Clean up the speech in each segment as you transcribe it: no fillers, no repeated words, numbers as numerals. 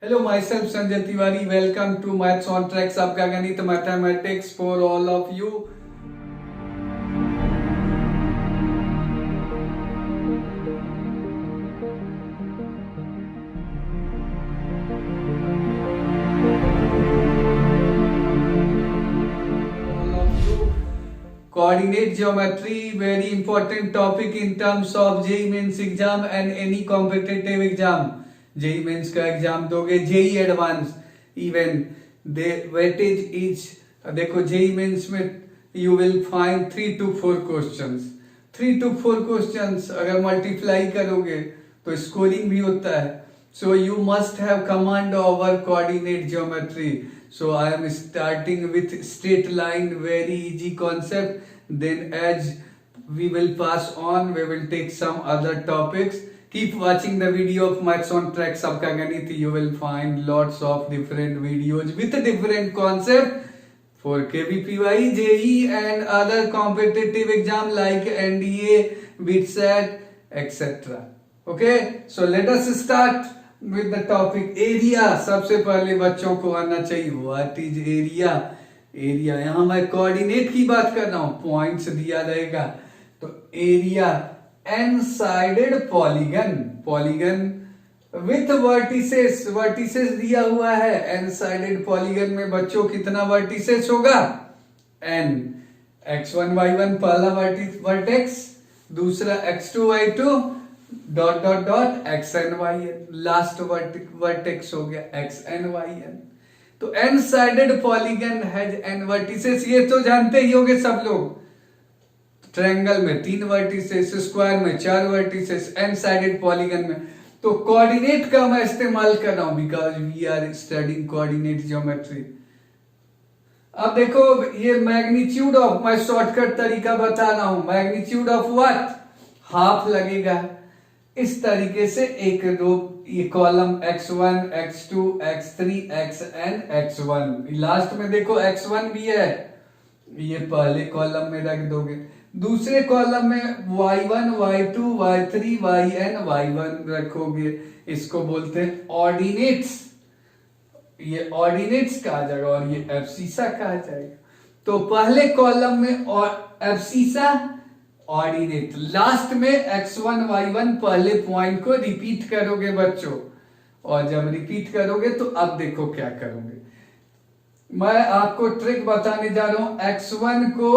Hello, myself Sanjay Tiwari. Welcome to Maths on Tracks. आपका गणित mathematics for all of you. Coordinate geometry, very important topic in terms of JEE Mains exam and any competitive exam. JEE Mains का exam दोगे, JEE advance even they weightage is देखो JEE Mains में you will find 3 to 4 questions. 3 to 4 questions अगर multiply करोगे तो scoring भी होता है. So you must have command over coordinate geometry. So I am starting with straight line, very easy concept. Then as we will pass on, we will take some other topics. Keep watching the video of Maths on Track Sabka Ganit. You will find lots of different videos with a different concept for KVPY, JEE and other competitive exam like NDA, BITSAT, etc. Okay, so let us start with the topic area. सबसे पहले बच्चों को आना चाहिए what is area. Area यहाँ मैं coordinate की बात कर रहा हूँ, पॉइंट्स दिया रहेगा तो area N sided polygon, polygon with vertices, vertices दिया हुआ है. एन साइडेड पॉलीगन में बच्चों कितना वर्टिसेस होगा? एन. x1 y1 पहला वर्टेक्स, दूसरा x2 y2 dot dot dot xn yn, last vertex हो गया xn yn. तो N sided polygon has N vertices, ये तो जानते ही होंगे सब लोग. ट्रायंगल में 3 वर्टिसेस, स्क्वायर में 4 वर्टिसेस, एन साइडेड पॉलीगन में. तो कोऑर्डिनेट का मैं इस्तेमाल कर रहा हूं because we are studying coordinate geometry. अब देखो ये मैग्नीट्यूड ऑफ, मैं शॉर्टकट तरीका बता रहा हूं. Magnitude of what? हाफ लगेगा. इस तरीके से एक रो, ये column x1, x2, x3, xn, x1, last में देखो x1 भी है, ये पहले कॉलम में रख दोगे. दूसरे कॉलम में y1, y2, y3, yn, y1 रखोगे. इसको बोलते हैं ऑर्डिनेट्स. ये ऑर्डिनेट्स कहा जाएगा और ये एब्सिसा कहा जाएगा. तो पहले कॉलम में एब्सिसा, ऑर्डिनेट, लास्ट में x1 y1 पहले पॉइंट को रिपीट करोगे बच्चों. और जब रिपीट करोगे तो अब देखो क्या करोगे. मैं आपको ट्रिक बताने जा रहा हूं. x1 को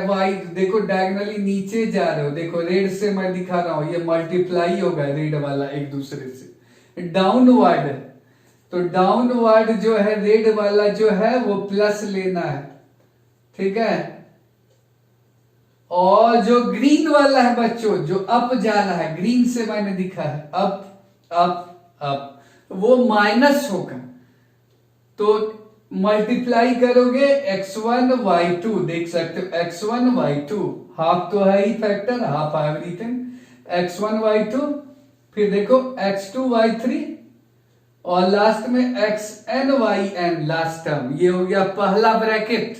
y, देखो डायगोनली नीचे जा रहे हो, देखो रेड से मैं दिखा रहा हूं, ये मल्टीप्लाई होगा रेड वाला एक दूसरे से. डाउनवर्ड, तो डाउनवर्ड जो है रेड वाला जो है वो प्लस लेना है, ठीक है. और जो ग्रीन वाला है बच्चों, जो अप जा रहा है, ग्रीन से मैंने दिखा है अप अप अप, वो माइनस होगा. तो मल्टीप्लाई करोगे x1 y2, देख सकते हो x1 y2, हाफ तो है ही factor, half everything. x1 y2, फिर देखो x2 y3 और लास्ट में xn yn, लास्ट टर्म. ये हो गया पहला ब्रैकेट.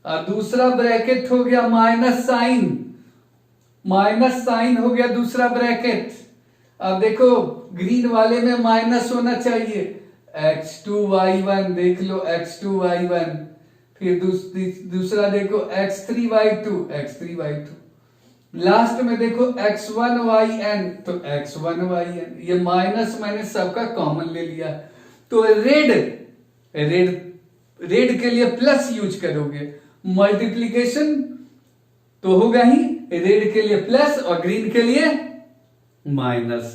और दूसरा ब्रैकेट हो गया माइनस साइन, माइनस साइन हो गया दूसरा ब्रैकेट. अब देखो ग्रीन वाले में माइनस होना चाहिए. x2 y1, देख लो x2 y1, फिर दूसरा देखो x3 y2, x3 y2, last में देखो x1 yn, तो x1 yn. ये माइनस मैंने सबका कॉमन ले लिया. तो रेड, रेड के लिए प्लस यूज करोगे. मल्टीप्लीकेशन तो होगा ही, रेड के लिए प्लस और ग्रीन के लिए माइनस,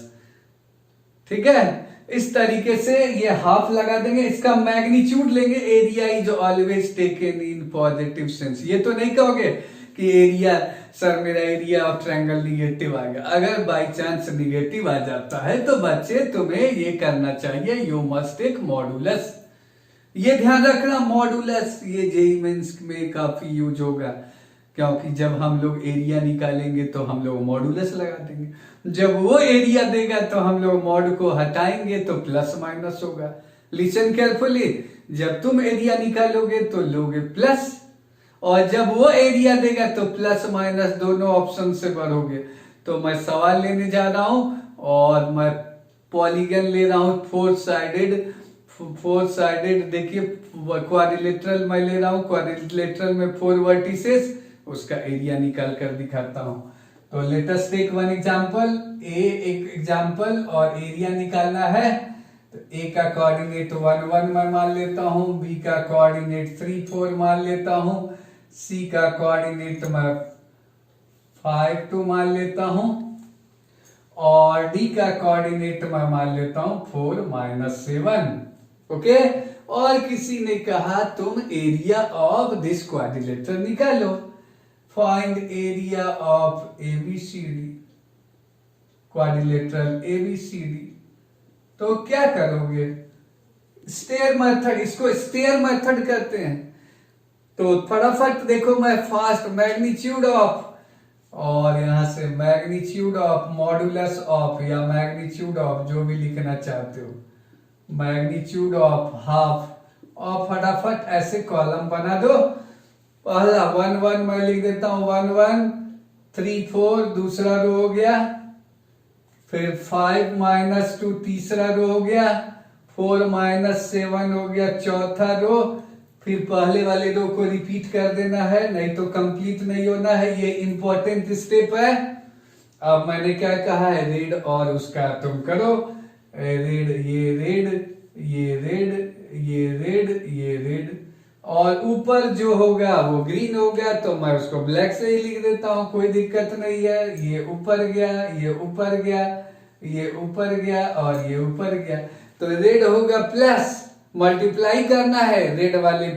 ठीक है. इस तरीके से ये हाफ लगा देंगे. इसका मैग्नीट्यूड लेंगे. Area is always taken in positive sense. ये तो नहीं कहोगे कि एरिया, सर मेरा एरिया ऑफ ट्रायंगल निगेटिव आ गया. अगर बाई चांस निगेटिव आ जाता है तो बच्चे तुम्हें ये करना चाहिए, यू मस्ट टेक मॉडुलस. ये ध्यान रखना, मॉडुलस ये जेईई मेंस में काफी यूज होगा, क्योंकि जब हम लोग एरिया निकालेंगे तो हम लोग मॉडुलस लगा देंगे. जब वो एरिया देगा तो हम लोग मॉड को हटाएंगे तो प्लस माइनस होगा. लिसन केयरफुली, जब तुम एरिया निकालोगे तो लोगे प्लस, और जब वो एरिया देगा तो प्लस माइनस दोनों ऑप्शन से भरोगे. तो मैं सवाल लेने जा रहा हूं और मैं पॉलीगन ले रहा हूँ फोर साइडेड देखिए क्वाड्रिलेटरल मैं ले रहा हूँ, क्वाड्रिलेटरल में 4 वर्टिसेस, उसका एरिया निकाल कर दिखाता हूँ। तो let us take one example, एक एग्जांपल और एरिया निकालना है। तो ए का कोऑर्डिनेट 1 1 मैं मान लेता हूँ, बी का कोऑर्डिनेट 3 4 मान लेता हूँ, सी का कोऑर्डिनेट मैं 5 2 मान लेता हूँ और डी का कोऑर्डिनेट मैं मान लेता हूँ 4 -7। ओके, और किसी ने कहा तुम एरिया ऑफ दिस क्वाड्रिलेटरल निकालो, find area of ABCD, quadrilateral ABCD. तो क्या करोगे, स्टेयर मेथड, इसको स्टेयर मेथड कहते हैं। तो फटाफट देखो, मैं फास्ट मैग्नीट्यूड ऑफ और यहां से मैग्नीट्यूड ऑफ मॉडुलस ऑफ या मैग्नीट्यूड ऑफ जो भी लिखना चाहते हो, मैग्नीट्यूड ऑफ हाफ और फटाफट ऐसे कॉलम बना दो। पहला 1 1 मैं लिख देता हूं 1 1 3 4 दूसरा रो हो गया, फिर 5 -2 तीसरा रो हो गया, 4 -7 हो गया चौथा रो, फिर पहले वाले रो को रिपीट कर देना है, नहीं तो कंप्लीट नहीं होना है, ये इंपॉर्टेंट स्टेप है। अब मैंने क्या कहा है, रेड और उसका तुम करो, रेड ये रेड ये रेड ये रेड ये रेड, और ऊपर जो होगा वो ग्रीन हो गया, तो मैं उसको ब्लैक से ही लिख देता हूं, कोई दिक्कत नहीं है। ये ऊपर गया, ये ऊपर गया, ये ऊपर गया और ये ऊपर गया, तो रेड होगा प्लस, मल्टीप्लाई करना है रेड वाले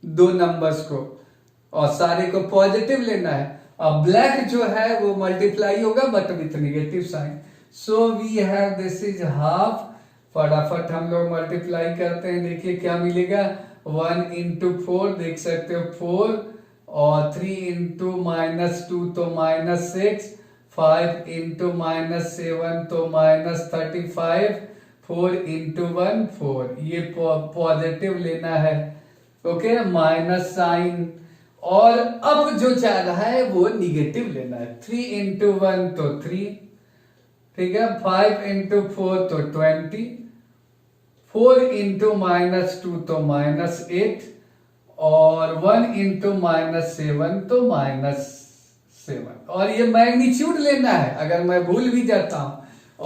2 नंबर्स को और सारे को पॉजिटिव लेना है। अब ब्लैक जो है वो मल्टीप्लाई होगा but with negative sign, so we have this is half. फटाफट हम लोग मल्टीप्लाई करते हैं, देखिए क्या मिलेगा, 1 × 4 देख सकते हो 4 और 3 × -2 तो -6, 5 × -7 तो -35, 4 × 1 4, ये पॉजिटिव लेना है। ओके, माइनस साइन, और अब जो चाह रहा है वो निगेटिव लेना है। 3 × 1 तो 3, ठीक है, 5 × 4 तो 20, 4 × -2 तो -8 और 1 × -7 तो -7, और ये मैग्नीट्यूड लेना है अगर मैं भूल भी जाता हूं।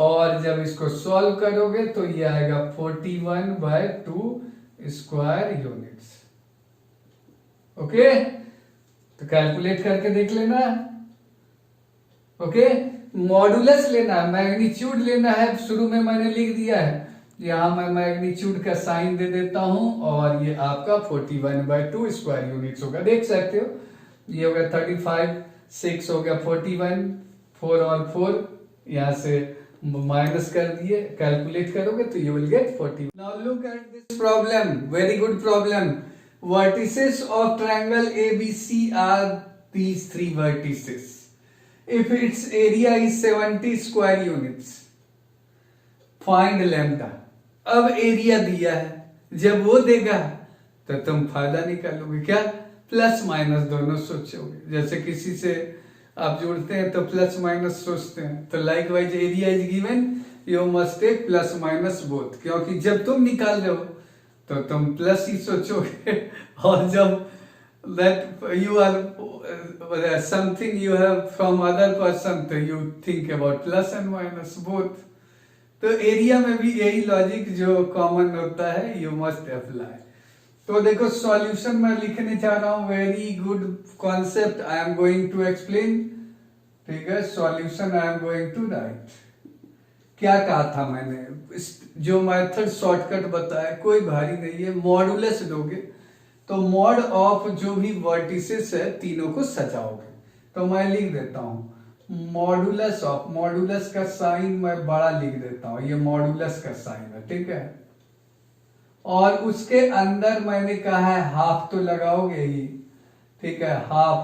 और जब इसको सॉल्व करोगे तो ये आएगा 41/2 स्क्वायर यूनिट्स। ओके, तो कैलकुलेट करके देख लेना। ओके, मॉडुलस लेना है, मैग्नीट्यूड लेना है, शुरू में मैंने लिख दिया है, यहां मैं मैग्नीट्यूड का साइन दे देता हूं और ये आपका 41/2 स्क्वायर यूनिट्स होगा, देख सकते हो। ये होगा 35, 6 हो गया 41, 4 और 4 यहां से माइनस कर दिए, कैलकुलेट करोगे तो you will get 40। Now look at this problem, very good problem. Vertices of triangle ABC are these 3 vertices. If its area is 70 square units, find lambda. अब एरिया दिया है, जब वो देगा तो तुम फायदा निकालोगे, क्या प्लस माइनस दोनों सोचोगे। जैसे किसी से आप जोड़ते हैं तो प्लस माइनस सोचते हैं, तो likewise area is given, you must take plus minus both, क्योंकि जब तुम निकाल रहे हो तो तुम प्लस ही सोचोगे, और जब that you are something you have from other person तो you think about plus and minus both। तो एरिया में भी यही लॉजिक जो कॉमन होता है यू मस्ट अप्लाई। तो देखो सॉल्यूशन मैं लिखने चाह रहा हूं, very good concept I am going to explain, ठीक है। Solution I am going to write. क्या कहा था मैंने, जो मेथड शॉर्टकट बताया कोई भारी नहीं है, मॉडुलस दोगे तो मॉड ऑफ जो भी वर्टिसेस है तीनों को सजाओगे। तो मैं लिख देता हूं मॉडुलस ऑफ, मॉडुलस का साइन मैं बड़ा लिख देता हूं, ये मॉडुलस का साइन है, ठीक है। और उसके अंदर मैंने कहा है हाफ तो लगाओगे ही, ठीक है, हाफ,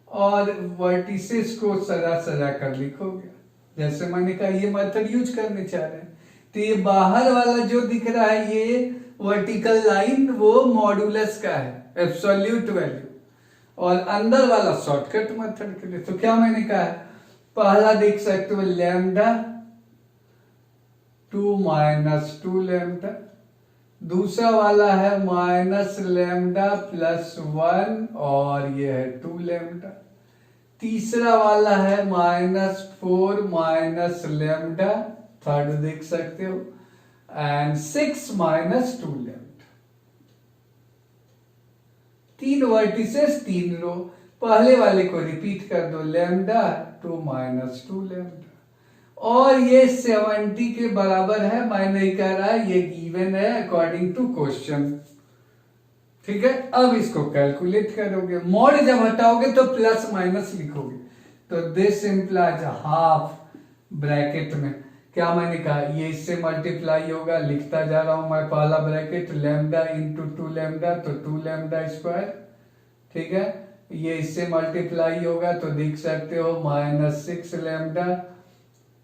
और वर्टिसेस को सजा सजा कर लिखोगे। जैसे मैंने कहा ये मेथड यूज करने चाह रहे हैं, तो ये बाहर वाला जो दिख रहा है ये वर्टिकल लाइन वो मॉडुलस का है, एब्सोल्यूट वैल्यू, और अंदर वाला शॉर्टकट मेथड के लिए। तो क्या मैंने कहा, पहला देख सकते हो लैम्डा 2 माइनस 2 लैम्डा। दूसरा वाला है माइनस लैम्डा प्लस 1 और ये है 2 लैम्डा। तीसरा वाला है माइनस 4 माइनस लैम्डा, थर्ड देख सकते हो, एंड 6 माइनस 2 लैम्डा। 3 वर्टिसेस 3 रो। पहले वाले को रिपीट कर दो, लैम्डा 2 माइनस 2 लैम्डा, और ये 70 के बराबर है। मैं नहीं कह रहा, ये गिवन है अकॉर्डिंग टू क्वेश्चन। ठीक है, अब इसको कैलकुलेट करोगे, मॉड जब हटाओगे तो प्लस माइनस लिखोगे, तो दिस इम्प्लाइज हाफ ब्रैकेट में क्या मैंने कहा, ये इससे मल्टीप्लाई होगा, लिखता जा रहा हूं मैं, पहला ब्रैकेट लैम्डा इंटू 2 लैम्डा, तो 2 लैम्डा स्क्वायर। ठीक है, ये इससे मल्टीप्लाई होगा तो देख सकते हो minus 6 lambda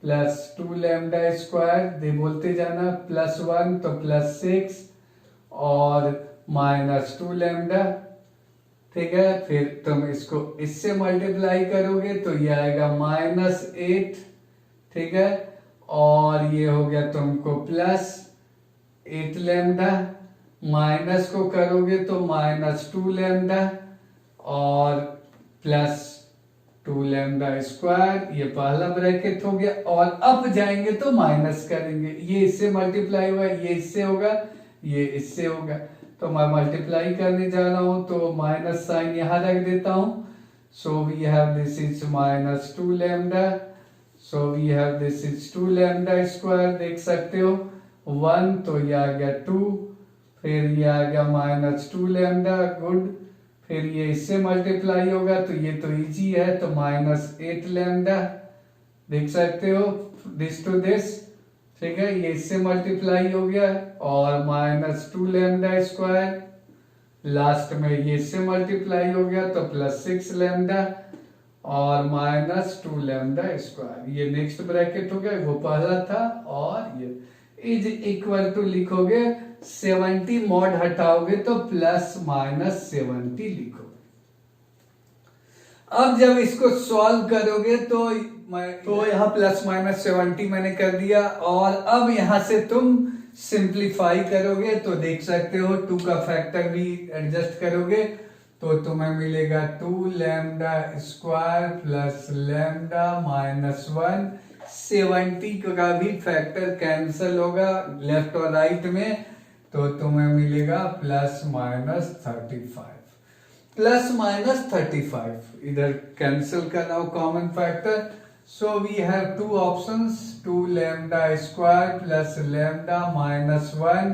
plus 2 lambda square, दे बोलते जाना, प्लस 1 तो प्लस 6 और माइनस 2 लैम्डा। ठीक है, फिर तुम इसको इससे मल्टीप्लाई करोगे तो ये आएगा माइनस 8। ठीक है, और ये हो गया तुमको प्लस 8 लैम्डा, माइनस को करोगे तो माइनस 2 लैम्डा और प्लस 2 लैम्डा स्क्वायर, ये पहला ब्रैकेट हो गया। और अब जाएंगे तो माइनस करेंगे, ये इससे मल्टीप्लाई हुआ, ये इससे होगा, ये इससे होगा, तो मैं मल्टीप्लाई करने जा रहा हूं तो माइनस साइन यहां रख देता हूं। So we have this is minus 2 lambda, so we have this is 2 lambda square, देख सकते हो 1 तो ये आ गया 2, फिर ये आ गया माइनस 2 लैम्डा, गुड, फिर ये इससे मल्टीप्लाई होगा तो ये तो इजी है, तो माइनस 8 लैम्डा, देख सकते हो दिस टू दिस। ठीक है, ये इससे मल्टीप्लाई हो गया और माइनस 2 लैम्डा स्क्वायर, लास्ट में ये इससे मल्टीप्लाई हो गया तो प्लस 6 लैम्डा और माइनस 2 लैम्डा स्क्वायर, ये नेक्स्ट ब्रैकेट हो गया, वो पहला था, और ये इज इक्वल टू लिखोगे 70, मॉड हटाओगे तो प्लस माइनस 70 लिखोगे। अब जब इसको सॉल्व करोगे तो यहाँ प्लस माइनस 70 मैंने कर दिया, और अब यहां से तुम सिंप्लीफाई करोगे तो देख सकते हो 2 का फैक्टर भी एडजस्ट करोगे तो तुम्हें मिलेगा 2 lambda square plus lambda minus 1। 70 का भी फैक्टर कैंसिल होगा लेफ्ट और राइट में, तो तुम्हें मिलेगा प्लस माइनस 35। प्लस माइनस 35 इधर कैंसिल करना हो common factor, so we have 2 options, 2 lambda square plus lambda minus 1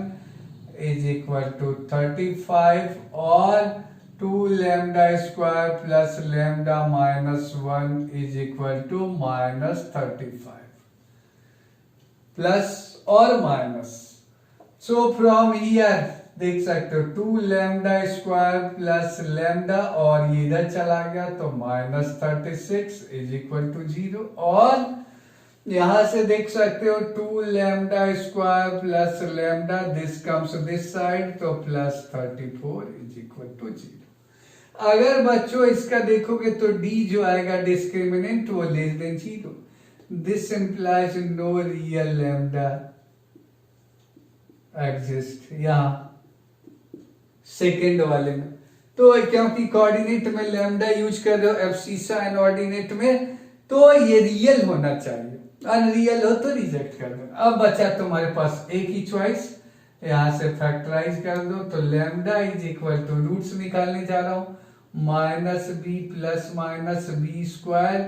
is equal to 35 और 2 lambda square plus lambda minus 1 is equal to minus 35, plus और माइनस। सो फ्रॉम हियर देख सकते हो 2 lambda square plus lambda और ये इधर चला गया तो माइनस 36 इज इक्वल टू 0, और यहां से देख सकते हो 2 lambda square plus lambda, this comes this side तो प्लस 34 इज इक्वल टू 0। अगर बच्चों इसका देखोगे तो d जो आएगा डिस्क्रिमिनेंट वो less than 0, this implies no real lambda exist यहां सेकेंड वाले में, तो क्योंकि कोऑर्डिनेट में लैम्डा यूज कर रहे हो एब्सिसा एंड ऑर्डिनेट में, तो ये रियल होना चाहिए, अनरियल हो तो रिजेक्ट कर दो। अब बचा तुम्हारे पास एक ही चॉइस, यहां से फैक्टराइज कर दो तो lambda is equal to roots निकालने जा रहा हूं, minus B plus minus B square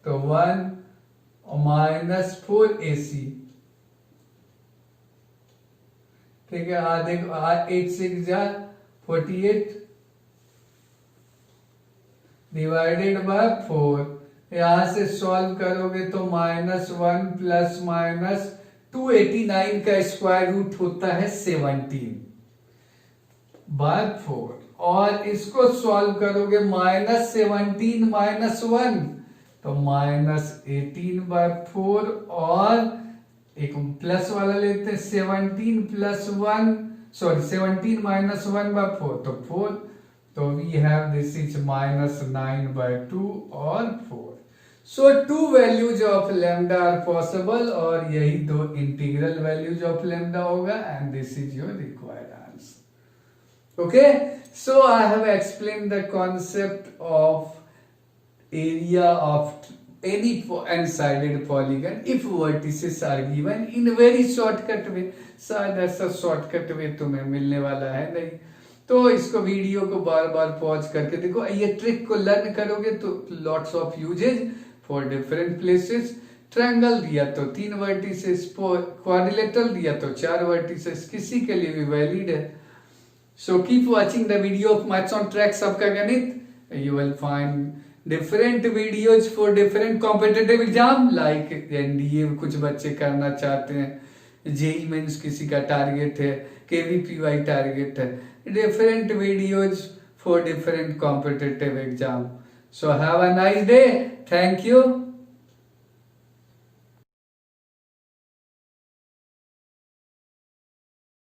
तो 1 माइनस 4ac। ठीक है, आधे 8 6 जा 48 डिवाइडेड बाय 4, यहां से सॉल्व करोगे तो माइनस 1 प्लस माइनस 289 का स्क्वायर रूट होता है 17 बाय 4, और इसको सॉल्व करोगे माइनस 17 माइनस 1 तो माइनस 18 बाय 4, और एक प्लस वाला लेते हैं 17 प्लस 1 सॉरी 17 माइनस 1 बाय 4 तो 4, तो we have this is minus 9 by 2 और 4। So two values of lambda are possible, और यही दो इंटीग्रल वैल्यूज ऑफ लैम्डा होगा, and this is your required answer. Okay, so I have explain the concept of area of any n-sided polygon if vertices are given in very shortcut way. शायद ऐसा shortcut way तुम्हें मिलने वाला है नहीं, तो इसको वीडियो को बार बार पॉज करके देखो. ये ट्रिक को लर्न करोगे तो lots of uses for different places. Triangle दिया तो 3 वर्टिसेस, क्वाड्रिलेटरल दिया तो 4 वर्टिसेस, किसी के लिए भी वैलिड है. So keep watching the video of maths on track सबका गणित. You will find different videos for different competitive exam like NDA कुछ बच्चे करना चाहते हैं, जेई मेंस किसी का टारगेट है, KVPY टारगेट है. different videos for different competitive exam. So have a nice day. Thank you.